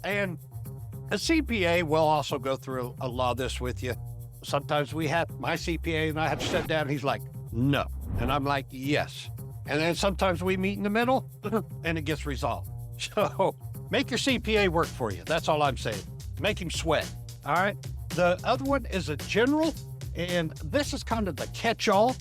And a CPA will also go through a lot of this with you. Sometimes my CPA and I have to sit down. He's like, no. And I'm like, yes. And then sometimes we meet in the middle and it gets resolved. So make your CPA work for you. That's all I'm saying. Make him sweat. All right. The other one is a general. And this is kind of the catch-all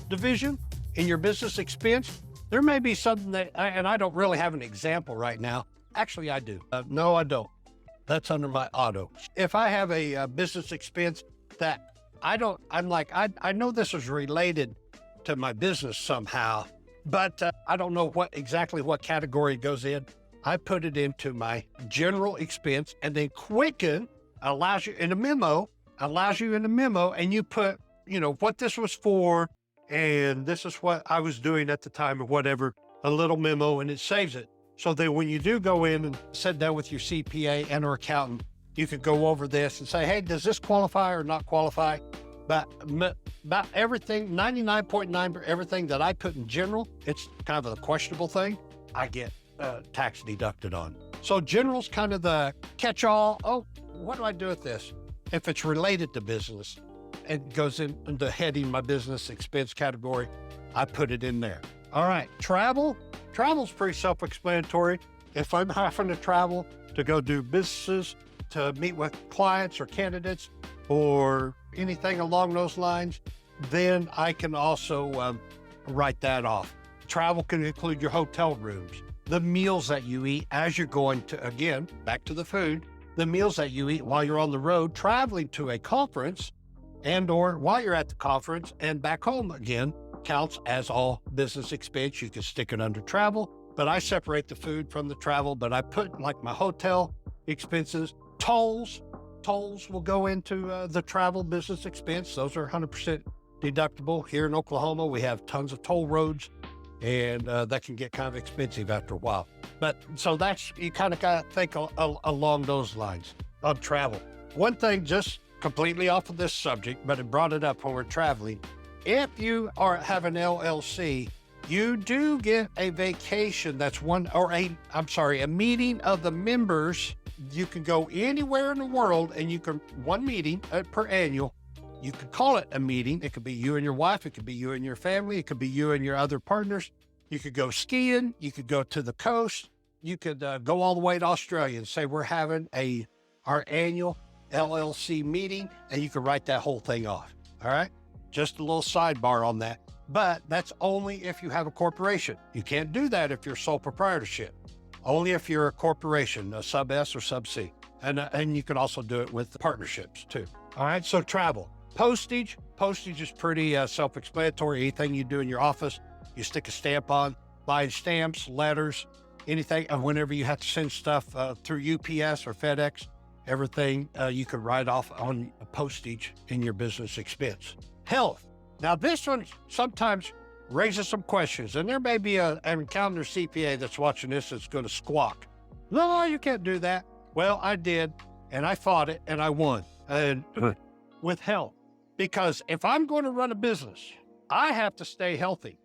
division in your business expense. There may be something and I don't really have an example right now. Actually, I do. No, I don't. That's under my auto. If I have a business expense that I know this is related to my business somehow, but I don't know exactly what category it goes in. I put it into my general expense, and then Quicken allows you in a memo, and you put, what this was for, and this is what I was doing at the time or whatever, a little memo, and it saves it. So that when you do go in and sit down with your CPA and or accountant, you can go over this and say, hey, does this qualify or not qualify? But about everything, 99.9% everything that I put in general, it's kind of a questionable thing, I get tax deducted on. So general's kind of the catch-all. Oh, what do I do with this? If it's related to business, it goes into heading my business expense category, I put it in there. All right, travel's pretty self-explanatory. If I'm having to travel to go do businesses, to meet with clients or candidates or anything along those lines, then I can also write that off. Travel can include your hotel rooms, the meals that you eat as you're going to, again, back to the food, the meals that you eat while you're on the road, traveling to a conference and or while you're at the conference and back home again, counts as all business expense. You can stick it under travel, but I separate the food from the travel, but I put like my hotel expenses, tolls will go into the travel business expense. Those are 100% deductible. Here in Oklahoma, we have tons of toll roads, and that can get kind of expensive after a while. But so you kind of got to think along those lines on travel. One thing just completely off of this subject, but it brought it up when we're traveling. If you have an LLC, you do get a vacation. That's a meeting of the members. You can go anywhere in the world and one meeting per annual. You could call it a meeting. It could be you and your wife. It could be you and your family. It could be you and your other partners. You could go skiing. You could go to the coast. You could go all the way to Australia and say, we're having our annual LLC meeting, and you can write that whole thing off. All right. Just a little sidebar on that. But that's only if you have a corporation. You can't do that if you're sole proprietorship. Only if you're a corporation, a sub S or sub C. And you can also do it with partnerships too. All right. So travel. Postage is pretty self-explanatory. Anything you do in your office, you stick a stamp on, buying stamps, letters, anything. And whenever you have to send stuff through UPS or FedEx, everything you can write off on postage in your business expense. Health. Now this one sometimes raises some questions, and there may be an accountant or CPA that's watching this that's going to squawk. No, you can't do that. Well, I did, and I fought it, and I won. And with health. Because if I'm going to run a business, I have to stay healthy.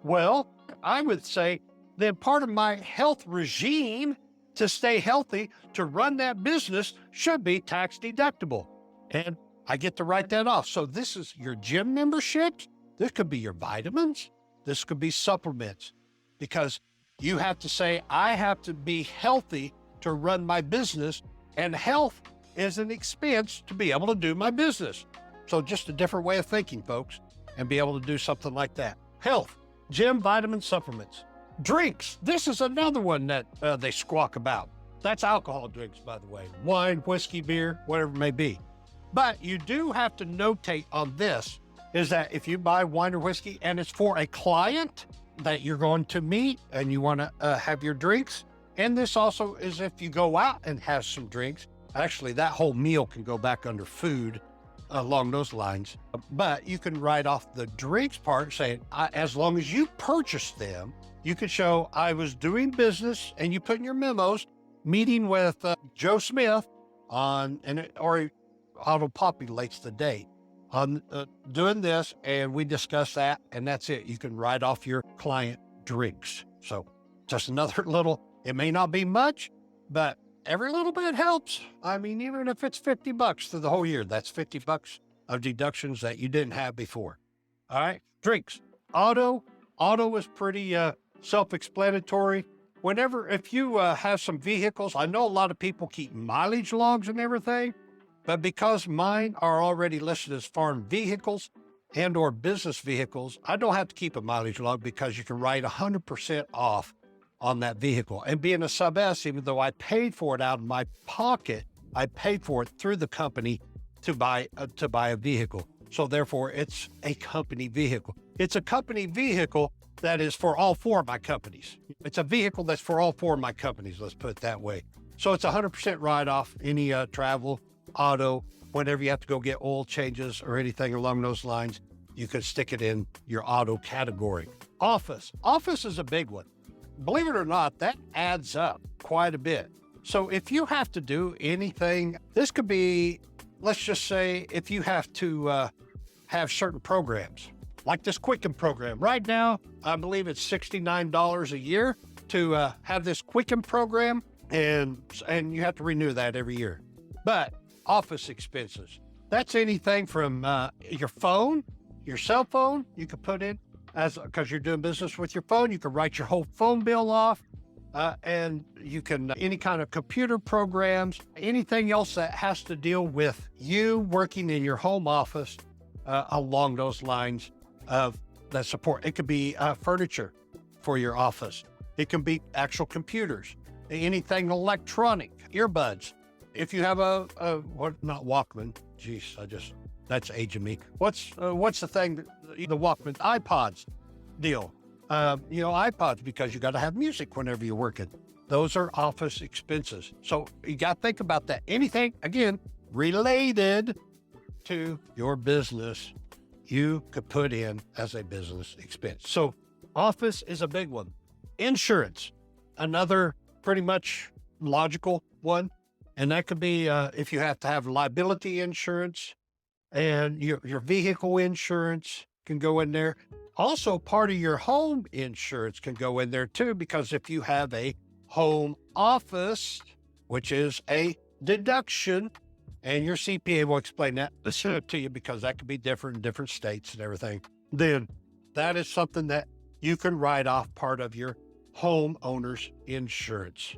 Well, I would say then part of my health regime to stay healthy, to run that business, should be tax deductible. And I get to write that off. So this is your gym memberships. This could be your vitamins. This could be supplements. Because you have to say, I have to be healthy to run my business, and health is an expense to be able to do my business. So just a different way of thinking, folks, and be able to do something like that. Health, gym, vitamins, supplements. Drinks. This is another one that they squawk about. That's alcohol drinks, by the way. Wine, whiskey, beer, whatever it may be. But you do have to notate on this is that if you buy wine or whiskey and it's for a client that you're going to meet and you want to have your drinks, and this also is if you go out and have some drinks, actually that whole meal can go back under food along those lines. But you can write off the drinks part saying, as long as you purchase them, you can show I was doing business, and you put in your memos, meeting with Joe Smith or auto-populates the date on doing this, and we discuss that, and that's it. You can write off your client drinks. So just another little, it may not be much, but every little bit helps. I mean, even if it's $50 through the whole year, that's $50 of deductions that you didn't have before. All right. Drinks. Auto is pretty self-explanatory. If you have some vehicles, I know a lot of people keep mileage logs and everything, but because mine are already listed as farm vehicles and or business vehicles, I don't have to keep a mileage log because you can write 100% off on that vehicle. And being a sub S, even though I paid for it out of my pocket, I paid for it through the company to buy a vehicle. So therefore, it's a company vehicle. It's a company vehicle that is for all four of my companies. It's a vehicle that's for all four of my companies, let's put it that way. So it's 100% write-off, any travel, auto, whenever you have to go get oil changes or anything along those lines, you can stick it in your auto category. Office is a big one. Believe it or not, that adds up quite a bit. So if you have to do anything, this could be, let's just say, if you have to have certain programs, like this Quicken program. Right now, I believe it's $69 a year to have this Quicken program, and you have to renew that every year. But office expenses, that's anything from your phone, your cell phone, you can put in, because you're doing business with your phone, you can write your whole phone bill off, and you can, any kind of computer programs, anything else that has to deal with you working in your home office along those lines of that support. It could be furniture for your office. It can be actual computers, anything electronic, earbuds. If you have not Walkman, geez, that's aging me. What's the thing, the Walkman, iPods deal. iPods, because you got to have music whenever you're working. Those are office expenses. So you got to think about that. Anything, again, related to your business, you could put in as a business expense. So office is a big one. Insurance, another pretty much logical one. And that could be if you have to have liability insurance, and your vehicle insurance can go in there. Also, part of your home insurance can go in there too, because if you have a home office, which is a deduction, and your CPA will explain that to you, because that could be different in different states and everything, then that is something that you can write off part of your homeowner's insurance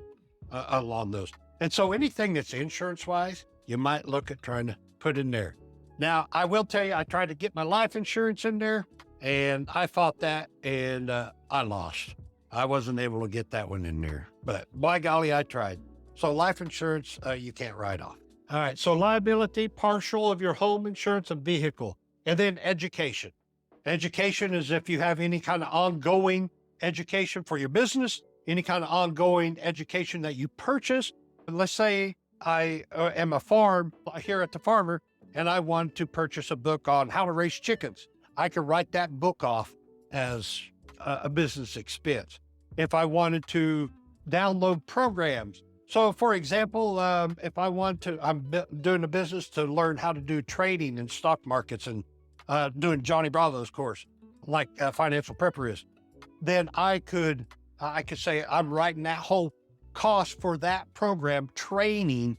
along those. And so anything that's insurance-wise, you might look at trying to put in there. Now, I will tell you, I tried to get my life insurance in there, and I fought that, and I lost. I wasn't able to get that one in there, but by golly, I tried. So life insurance, you can't write off. All right, so liability, partial of your home insurance and vehicle, and then education. Education is if you have any kind of ongoing education for your business, any kind of ongoing education that you purchase. Let's say I am a farm here at the farmer, and I want to purchase a book on how to raise chickens. I can write that book off as a business expense. If I wanted to download programs. So for example, if I want to, I'm doing a business to learn how to do trading in stock markets and doing Johnny Bravo's course, like Financial Prepper is, then I could say I'm writing that whole cost for that program training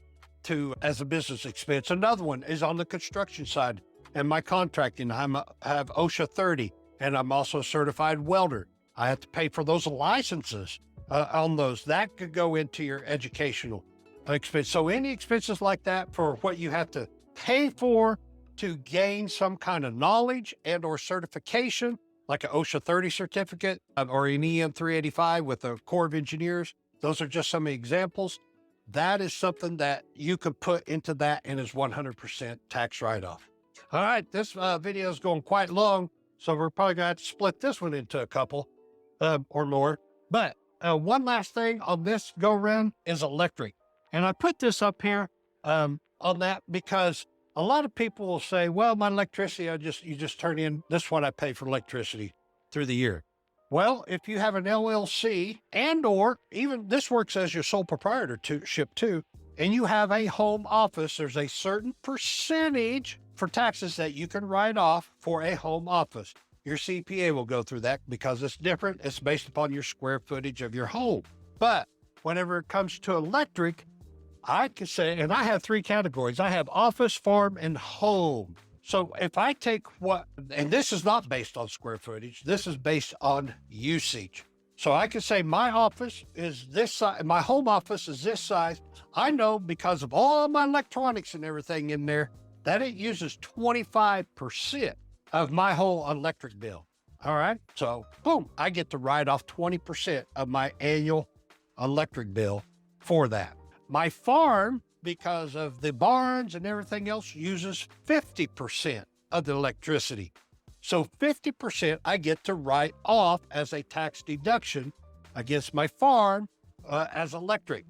as a business expense. Another one is on the construction side and my contracting. I have OSHA 30, and I'm also a certified welder. I have to pay for those licenses on those. That could go into your educational expense. So any expenses like that for what you have to pay for to gain some kind of knowledge and or certification, like an OSHA 30 certificate or an EM 385 with the Corps of Engineers. Those are just some examples. That is something that you could put into that and is 100% tax write-off. All right, this video is going quite long, so we're probably going to have to split this one into a couple or more. But one last thing on this go-around is electric. And I put this up here on that because a lot of people will say, well, my electricity, you just turn in, this is what I pay for electricity through the year. Well, if you have an LLC and or even this works as your sole proprietorship too, and you have a home office, there's a certain percentage for taxes that you can write off for a home office. Your CPA will go through that because it's different. It's based upon your square footage of your home. But whenever it comes to electric, I could say, and I have 3 categories. I have office, farm, and home. So if I take and this is not based on square footage, this is based on usage. So I can say my office is this size, my home office is this size. I know because of all of my electronics and everything in there that it uses 25% of my whole electric bill. All right. So boom, I get to write off 20% of my annual electric bill for that. My farm, because of the barns and everything else, uses 50% of the electricity. So 50% I get to write off as a tax deduction against my farm as electric.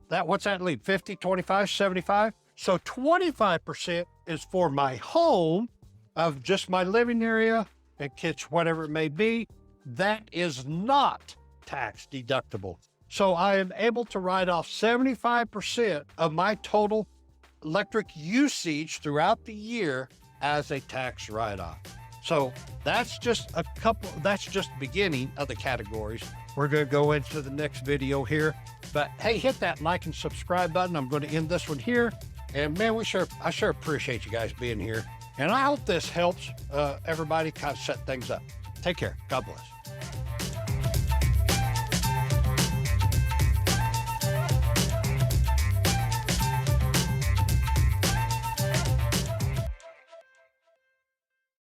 What's that leave? 50, 25, 75? So 25% is for my home of just my living area and kitchen, whatever it may be. That is not tax deductible. So I am able to write off 75% of my total electric usage throughout the year as a tax write-off. So that's just that's just the beginning of the categories. We're going to go into the next video here. But hey, hit that like and subscribe button. I'm going to end this one here. And man, I sure appreciate you guys being here. And I hope this helps everybody kind of set things up. Take care. God bless.